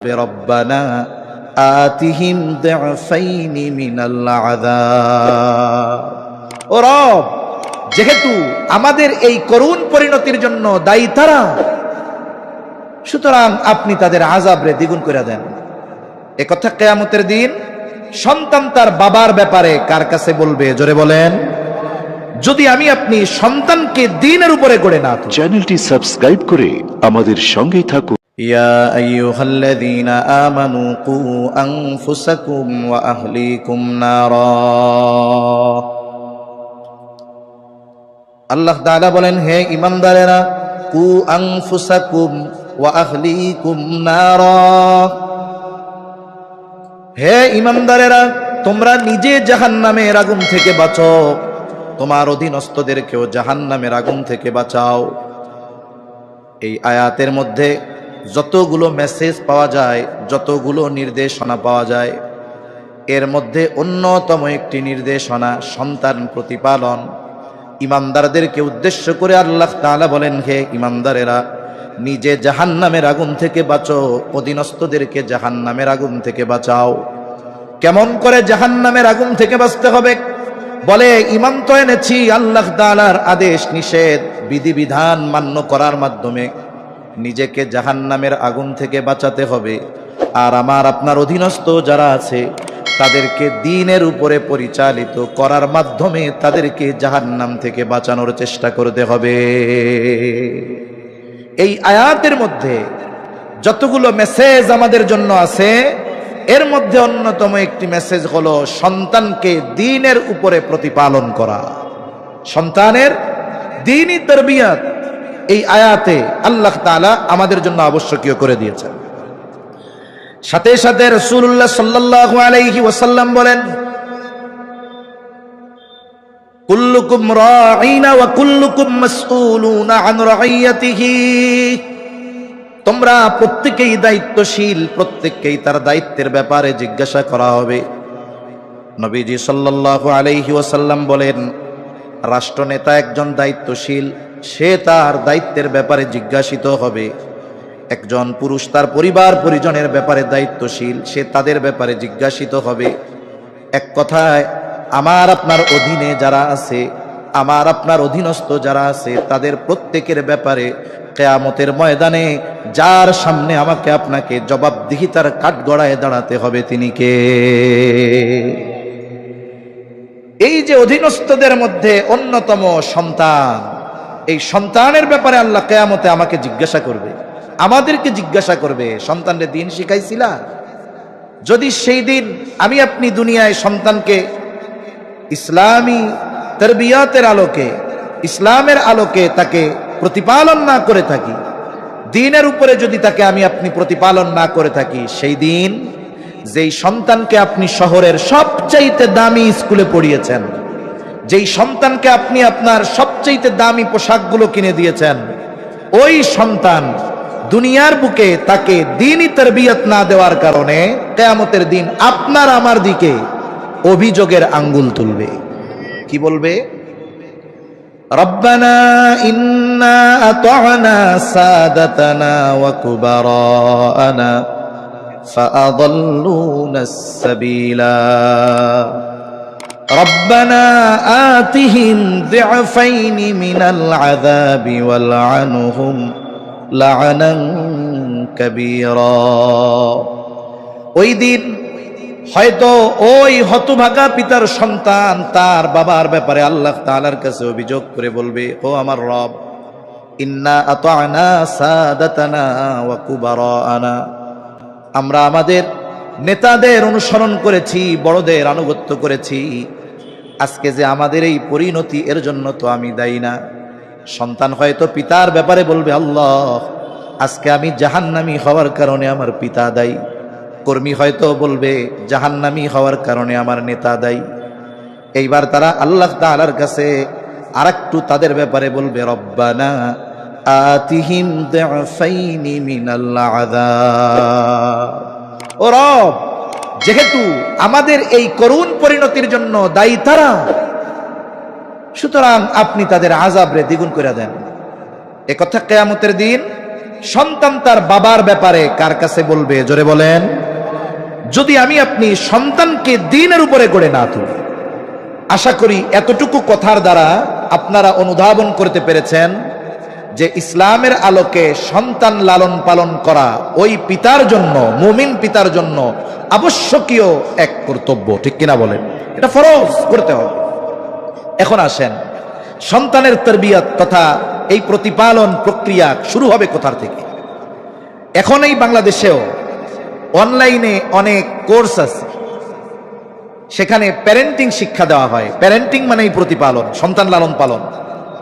রব্বানা আতিহিম দি'ফাইনি মিনাল আযাব। ও রব, যেহেতু আমাদের এই করুণ পরিণতির জন্য দায়ী তারা, সুতরাং আপনি তাদের আযাবরে দ্বিগুণ করে দেন। এ কথা কিয়ামতের দিন সন্তান তার বাবার ব্যাপারে কার কাছে বলবে? জোরে বলেন। যদি আমি আপনি সন্তানকে দ্বীনের উপরে গড়ে না তুলি। চ্যানেলটি সাবস্ক্রাইব করে আমাদের সঙ্গেই থাকুন। ইয়া আইয়ুহাল্লাযীনা আমানু কু আনফুসাকুম ওয়া আহলিকুম নারা। আল্লাহ তাআলা বলেন, হে ঈমানদারেরা, কু আনফুসাকুম ওয়া আহলিকুম নারা। হে ঈমানদারেরা, তোমরা নিজে জাহান্নামের আগুন থেকে বাঁচো, তোমার অধীনস্থদেরকেও জাহান্নামের আগুন থেকে বাঁচাও। এই আয়াতের মধ্যে যতগুলো মেসেজ পাওয়া যায়, যতগুলো নির্দেশনা পাওয়া যায়, এর মধ্যে অন্যতম একটি নির্দেশনা সন্তান প্রতিপালন। ঈমানদারদেরকে উদ্দেশ্য করে আল্লাহ তাআলা বলেন, হে ঈমানদারেরা, নিজে জাহান্নামের আগুন থেকে বাঁচো, অধীনস্থদেরকে জাহান্নামের আগুন থেকে বাঁচাও। কেমন করে জাহান্নামের আগুন থেকে বাঁচতে হবে? বলে, ঈমান তো এনেছি আল্লাহ তাআলার আদেশ নিষেধ বিধিবিধান মান্য করার মাধ্যমে নিজেকে জাহান্নামের আগুন থেকে বাঁচাতে হবে। আর আমার আপনার অধীনস্থ যারা আছে তাদেরকে দ্বীনের উপরে পরিচালিত করার মাধ্যমে তাদেরকে জাহান্নাম থেকে বাঁচানোর চেষ্টা করতে হবে। এই আয়াতের মধ্যে যতগুলো মেসেজ আমাদের জন্য আছে, এর মধ্যে অন্যতম একটি মেসেজ হলো সন্তানকে দ্বীনের উপরে প্রতিপালন করা, সন্তানের দ্বীনি তারবিয়াত। এই আয়াতে আল্লাহ তাআলা আমাদের জন্য আবশ্যকীয় করে দিয়েছেন। সাথে সাথে রাসূলুল্লাহ সাল্লাল্লাহু আলাইহি ওয়াসাল্লাম বলেন, কুল্লুকুম রাঈনা ওয়া কুল্লুকুম মাসউলুনা আন রাইয়াতিহি। তোমরা প্রত্যেকেই দায়িত্বশীল, প্রত্যেককেই তার দায়িত্বের ব্যাপারে জিজ্ঞাসা করা হবে। নবীজি সাল্লাল্লাহু আলাইহি ওয়াসাল্লাম বলেন, রাষ্ট্রনেতা একজন দায়িত্বশীল, সে তার দায়িত্বের ব্যাপারে জিজ্ঞাসিত হবে। একজন পুরুষ তার পরিবার পরিজনের ব্যাপারে দায়িত্বশীল, সে তাদের ব্যাপারে জিজ্ঞাসিত হবে। এক কথায়, আমার আপনার অধীনে যারা আছে, আমার আপনার অধীনস্থ যারা আছে, তাদের প্রত্যেকের ব্যাপারে কিয়ামতের ময়দানে যার সামনে আমাকে আপনাকে জবাবদিহিতার কাঠগড়ায় দাঁড়াতে হবে, তিনি কে? এই যে অধীনস্থদের মধ্যে অন্যতম সন্তান, এই সন্তানের ব্যাপারে আল্লাহ কিয়ামতে আমাকে জিজ্ঞাসা করবে, আমাদেরকে জিজ্ঞাসা করবে, সন্তানদের দ্বীন শিখাইছিলা? যদি সেই দিন আমি আপনি দুনিয়ায় সন্তানকে ইসলামী তারবিয়াতের আলোকে, ইসলামের আলোকে তাকে প্রতিপালন না করে থাকি, দ্বীনের উপরে যদি তাকে আমি আপনি প্রতিপালন না করে থাকি, সেই দিন যেই সন্তানকে আপনি শহরের সবচাইতে দামি স্কুলে পড়িয়েছেন, যেই সন্তানকে আপনি আপনার সবচাইতে দামি পোশাকগুলো কিনে দিয়েছেন, ওই সন্তান দুনিয়ার বুকে তাকে দ্বীনি তারবিয়াত না দেওয়ার কারণে কিয়ামতের দিন আপনার আমার দিকে অভিযোগের আঙ্গুল তুলবে। কি বলবে? রব্বানা ইন্না আতা'না সাদাতানা ওয়া কুবারানা ফাআযাল্লুনাস সাবিলা রব্বানা আতিহিম দি'ফাইনি মিনাল আযাবি ওয়ালআনহুম লা'নান কাবীরা। ওই দিন হয়তো ওই হতভাগা পিতার সন্তান তার বাবার ব্যাপারে আল্লাহ তাআলার কাছে অভিযোগ করে বলবে, ও আমার রব, ইন্না আতা'না সাদাতানা ওয়া কুবারানা, আমরা আমাদের নেতাদের অনুসরণ করেছি, বড়দের আনুগত্য করেছি, আজকে যে আমাদের এই পরিণতি, এর জন্য তো আমি দায়ী না। সন্তান হয়তো পিতার ব্যাপারে বলবে, আল্লাহ, আজকে আমি জাহান্নামী হওয়ার কারণে আমার পিতা দায়ী। কর্মী হয়তো বলবে, জাহান্নামী হওয়ার কারণে আমার নেতা দায়ী। এইবার তারা আল্লাহ তাআলার কাছে আরেকটু তাদের ব্যাপারে বলবে, রব্বানা আতিহিম দি'ফাইনি মিনাল আযাব। ও রব, যেহেতু আমাদের এই করুণ পরিণতির জন্য দায়ী তারা, সুতরাং আপনি তাদের আযাবরে দ্বিগুণ করে দেন। একথা কিয়ামতের দিন সন্তান তার বাবার ব্যাপারে কার কাছে বলবে? জোরে বলেন। যদি আমি আপনি সন্তানকে দ্বীনের উপরে গড়ে না তুলি। আশা করি এতটুকু কথার দ্বারা আপনারা অনুধাবন করতে পেরেছেন যে ইসলামের আলোকে সন্তান লালন পালন করা ওই পিতার জন্য, মুমিন পিতার জন্য আবশ্যকীয় এক কর্তব্য, ঠিক কিনা বলেন? এটা ফরজ করতে হবে। এখন আসেন, সন্তানের তরবিয়ত তথা এই প্রতিপালন প্রক্রিয়া শুরু হবে কোথার থেকে? এখন এই বাংলাদেশেও অনলাইনে অনেক কোর্স আছে, সেখানে প্যারেন্টিং শিক্ষা দেওয়া হয়। প্যারেন্টিং মানে এই প্রতিপালন, সন্তান লালন পালন,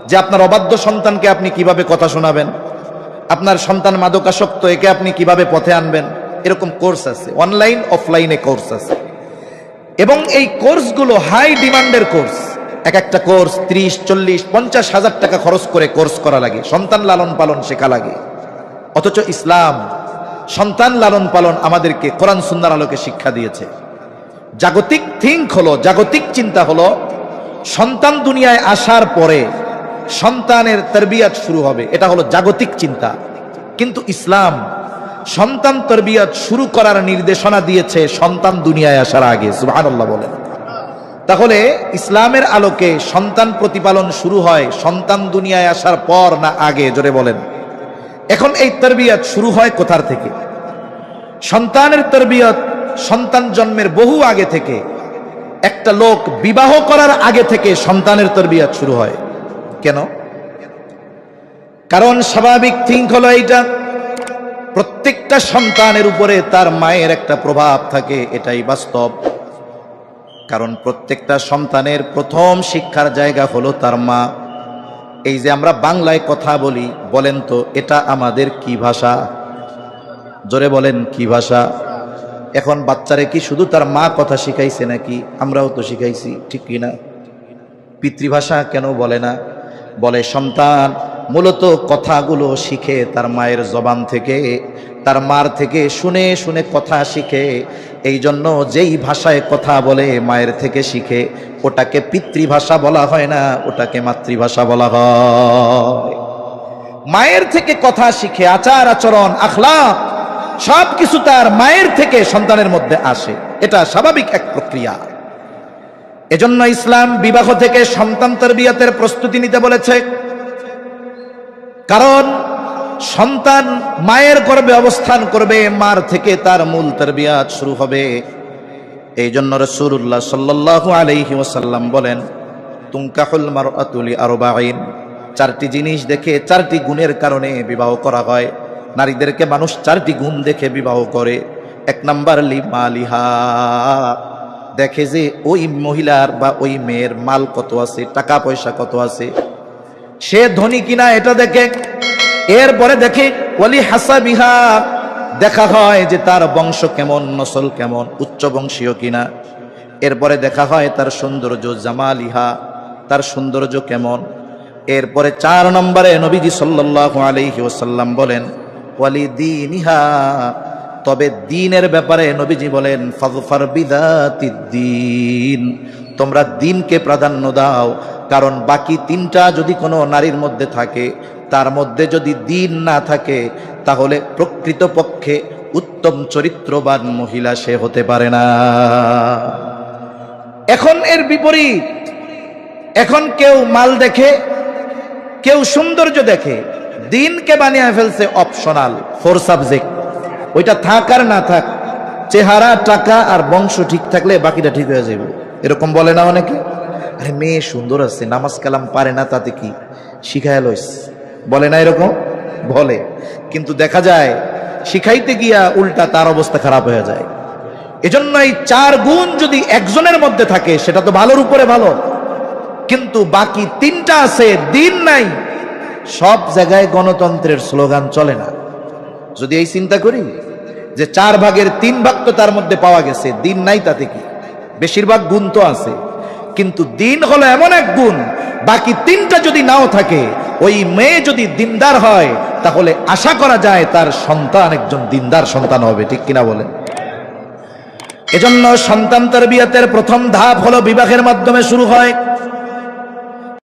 যে আপনার অবাধ্য সন্তানকে আপনি কিভাবে কথা শোনাবেন, আপনার সন্তান মাদকাসক্ত, একে আপনি কিভাবে পথে আনবেন, এরকম কোর্স আছে, অনলাইন অফলাইনে কোর্স আছে। এবং এই কোর্সগুলো হাই ডিমান্ডের কোর্স। এক একটা কোর্স 30, 40, 50 হাজার টাকা খরচ করে কোর্স করা লাগে, সন্তান লালন পালন শেখা লাগে। অথচ ইসলাম সন্তান লালন পালন আমাদেরকে কোরআন সুন্নাহর আলোকে শিক্ষা দিয়েছে। জাগতিক থিঙ্ক হলো, জাগতিক চিন্তা হলো, সন্তান দুনিয়ায় আসার পরে সন্তানের তরবিয়ত শুরু হবে, এটা হলো জাগতিক চিন্তা। কিন্তু ইসলাম সন্তান তরবিয়ত শুরু করার নির্দেশনা দিয়েছে সন্তান দুনিয়ায় আসার আগে। সুবহানাল্লাহ বলেন। তাহলে ইসলামের আলোকে সন্তান প্রতিপালন শুরু হয় সন্তান দুনিয়ায় আসার পর না আগে? জোরে বলেন। এখন এই তরবিয়ত শুরু হয় কোথার থেকে? সন্তানের তরবিয়ত সন্তান জন্মের বহু আগে থেকে। একটা লোক বিবাহ করার আগে থেকে সন্তানের তরবিয়ত শুরু হয়। কেন? কারণ স্বাভাবিক থিঙ্ক হলো এইটা, প্রত্যেকটা সন্তানের উপরে তার মায়ের একটা প্রভাব থাকে, এটাই বাস্তব। কারণ প্রত্যেকটা সন্তানের প্রথম শিক্ষার জায়গা হলো তার মা। এই যে আমরা বাংলায় কথা বলি, বলেন তো এটা আমাদের কি ভাষা? জোরে বলেন, কি ভাষা? এখন বাচ্চারে কি শুধু তার মা কথা শিখাইছে নাকি? আমরাও তো শিখাইছি, ঠিক কিনা? পিতৃভাষা কেন বলে না? বলে সন্তান মূলত কথাগুলো শিখে তার মায়ের জবান থেকে, তার মার থেকে শুনে শুনে কথা শিখে। এই জন্য যেই ভাষায় কথা বলে মায়ের থেকে শিখে, ওটাকে পিতৃভাষা বলা হয় না, ওটাকে মাতৃভাষা বলা হয়। মায়ের থেকে কথা শিখে, আচার আচরণ আখলাক সব কিছু তার মায়ের থেকে সন্তানের মধ্যে আসে, এটা স্বাভাবিক এক প্রক্রিয়া। এজন্য ইসলাম বিবাহ থেকে সন্তান তরবিয়তের প্রস্তুতি নিতে বলেছে। কারণ সন্তান মায়ের গর্ভে অবস্থান করবে, মার থেকে তার মূল তরবিয়ত শুরু হবে। এই জন্য রাসূলুল্লাহ সাল্লাল্লাহু আলাইহি ওয়াসাল্লাম বলেন, তুনকাহুল মারআতু লিআরবাঈন, 4টি জিনিস দেখে, 4টি গুণের কারণে বিবাহ করা হয়। নারীদেরকে মানুষ 4টি গুণ দেখে বিবাহ করে। 1 নাম্বার লিমালিহা, দেখে যে ওই মহিলার বা ওই মেয়ের মাল কত আছে, টাকা পয়সা কত আছে, সে ধনী কিনা এটা দেখে। এরপরে দেখে ওয়ালি হাসাবিহা, দেখা হয় যে তার বংশ কেমন, নসল কেমন, উচ্চ বংশীয় কিনা। এরপরে দেখা হয় তার সৌন্দর্য, জামালিহা, তার সৌন্দর্য কেমন। এরপরে 4 নম্বরে নবীজি সাল্লাল্লাহু আলাইহি ওয়াসাল্লাম বলেন ওয়ালি দীনিহা, তবে দ্বীনের ব্যাপারে নবীজি বলেন ফাযফার বিযাতিদ্দীন, তোমরা দ্বীনকে প্রাধান্য দাও। কারণ বাকি 3টা যদি কোনো নারীর মধ্যে থাকে, তার মধ্যে যদি দ্বীন না থাকে, তাহলে প্রকৃতপক্ষে উত্তম চরিত্রবান মহিলা সে হতে পারে না। এখন এর বিপরীত, এখন কেউ মাল দেখে, কেউ সৌন্দর্য দেখে, দ্বীনকে বানিয়ে ফেলছে অপশনাল, 4 সাবজেক্ট। ওইটা থাক আর না থাক, চেহারা, টাকা আর বংশ ঠিক থাকলে বাকিটা ঠিক হয়ে যাবে, এরকম বলে না অনেকে? আরে মেয়ে সুন্দর আছে, নামাজ কালাম পারে না, তাতে কি, শিখায় লইস, বলে না এরকম? বলে। কিন্তু দেখা যায় শিখাইতে গিয়া উল্টা তার অবস্থা খারাপ হয়ে যায়। এজন্য এই 4 গুণ যদি একজনের মধ্যে থাকে সেটা তো ভালোর উপরে ভালো, কিন্তু বাকি 3টা আছে, দ্বীন নাই। সব জায়গায় গণতন্ত্রের স্লোগান চলে না। যদি এই চিন্তা করি যে 4 ভাগের 3 ভাগ তো তার মধ্যে পাওয়া গেছে, দ্বীন নাই, তাতে কি? বেশিরভাগ গুণ তো আছে, কিন্তু দ্বীন হলো এমন এক গুণ, বাকি 3টা যদি নাও থাকে, ওই মেয়ে যদি দিনদার হয়, তাহলে আশা করা যায় তার সন্তান একজন দিনদার সন্তান হবে, ঠিক কিনা বলেন? এজন্য সন্তান তরবিয়তের প্রথম ধাপ হলো বিবাহের মাধ্যমে শুরু হয়।